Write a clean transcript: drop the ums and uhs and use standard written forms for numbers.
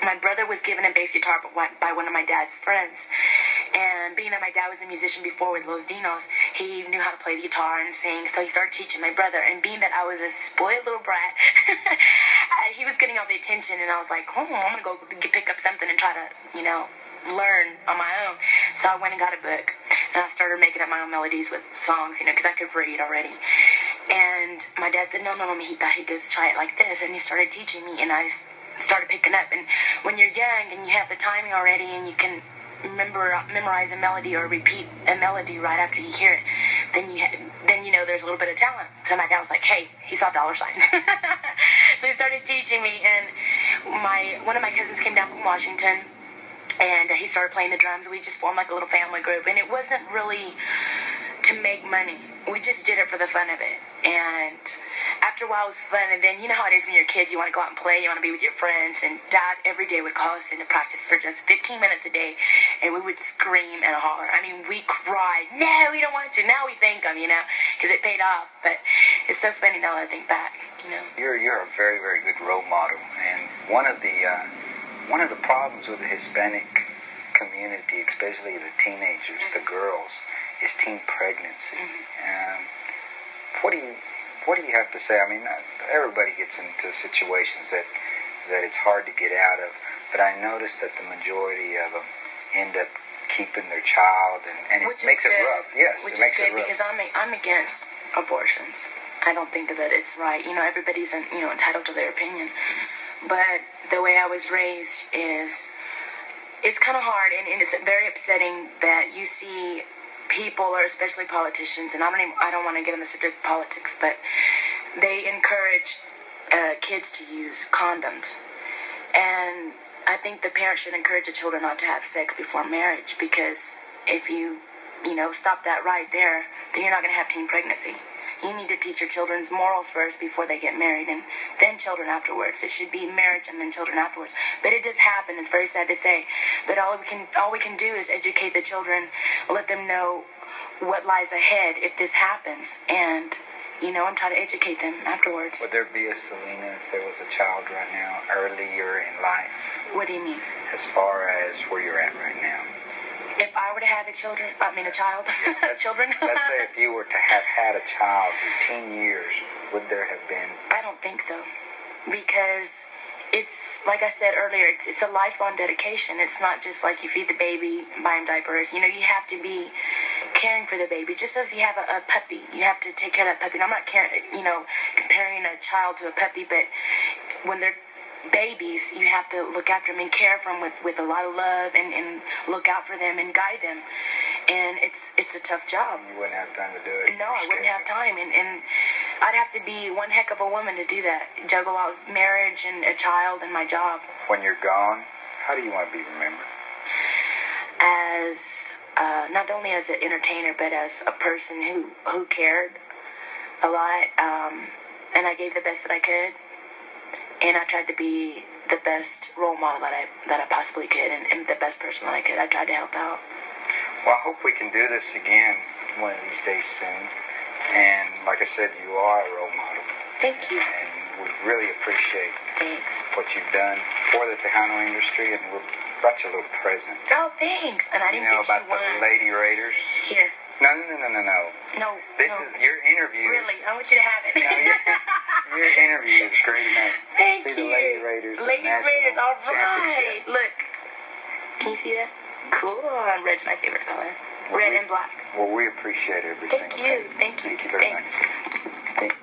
my brother was given a bass guitar by one of my dad's friends. And being that my dad was a musician before with Los Dinos, he knew how to play the guitar and sing, so he started teaching my brother. And being that I was a spoiled little brat, he was getting all the attention, and I was like, I'm going to go pick up something and try to, learn on my own. So I went and got a book, and I started making up my own melodies with songs, because I could read already. And my dad said, no, he thought he could try it like this, and he started teaching me, and I started picking up. And when you're young and you have the timing already, and you can memorize a melody or repeat a melody right after you hear it, then there's a little bit of talent. So my dad was like, hey, he saw dollar signs. So he started teaching me, and one of my cousins came down from Washington, and he started playing the drums. We just formed like a little family group, and it wasn't really to make money. We just did it for the fun of it. And after a while it was fun, and then you know how it is when you're kids, you want to go out and play, you want to be with your friends, and Dad every day would call us in to practice for just 15 minutes a day, and we would scream and holler. I mean, we cried. No, we don't want to. Now we thank them, because it paid off. But it's so funny now that I think back, You're a very, very good role model, and one of the problems with the Hispanic community, especially the teenagers, the girls, is teen pregnancy. What do you have to say? I mean, everybody gets into situations that it's hard to get out of, but I noticed that the majority of them end up keeping their child, and it makes it rough. Yes, which it makes is good, it rough. because I'm against abortions. I don't think that it's right. Everybody's entitled to their opinion, but the way I was raised is it's kind of hard, and it's very upsetting that you see people, or especially politicians, and I don't want to get on the subject of politics, but they encourage kids to use condoms. And I think the parents should encourage the children not to have sex before marriage, because if you stop that right there, then you're not going to have teen pregnancy. You need to teach your children's morals first before they get married, and then children afterwards. It should be marriage and then children afterwards. But it does happen. It's very sad to say. But all we can do is educate the children, let them know what lies ahead if this happens, and and try to educate them afterwards. Would there be a Selena if there was a child right now, earlier in life? What do you mean? As far as where you're at right now. If I were to have a child, children. Let's say if you were to have had a child in 10 years, would there have been? I don't think so, because it's, like I said earlier, it's a lifelong dedication. It's not just like you feed the baby, buy him diapers. You have to be caring for the baby. Just as you have a puppy, you have to take care of that puppy. And I'm not comparing a child to a puppy, but when they're babies, you have to look after them and care for them with a lot of love, and look out for them and guide them. And it's a tough job. You wouldn't have time to do it. No, I wouldn't have time, and I'd have to be one heck of a woman to do that. Juggle out marriage and a child and my job. When you're gone, how do you want to be remembered? As not only as an entertainer, but as a person who cared a lot, and I gave the best that I could. And I tried to be the best role model that I possibly could, and the best person that I could. I tried to help out. Well, I hope we can do this again one of these days soon. And like I said, you are a role model. Thank you. And we really appreciate what you've done for the Tejano industry, and we brought you a little present. Oh, thanks. And I didn't get you about one. The Lady Raiders. Here. No. No. This is your interview. Really, I want you to have it. No, your interview is great enough. Thank see you. The Lady Raiders. Lady Raiders, all right. Championship. Look. Can you see that? Cool. Red's my favorite color. Red and black. Well, we appreciate everything. Thank you. Okay? Thank you. Thank you very Thanks. much. Thanks.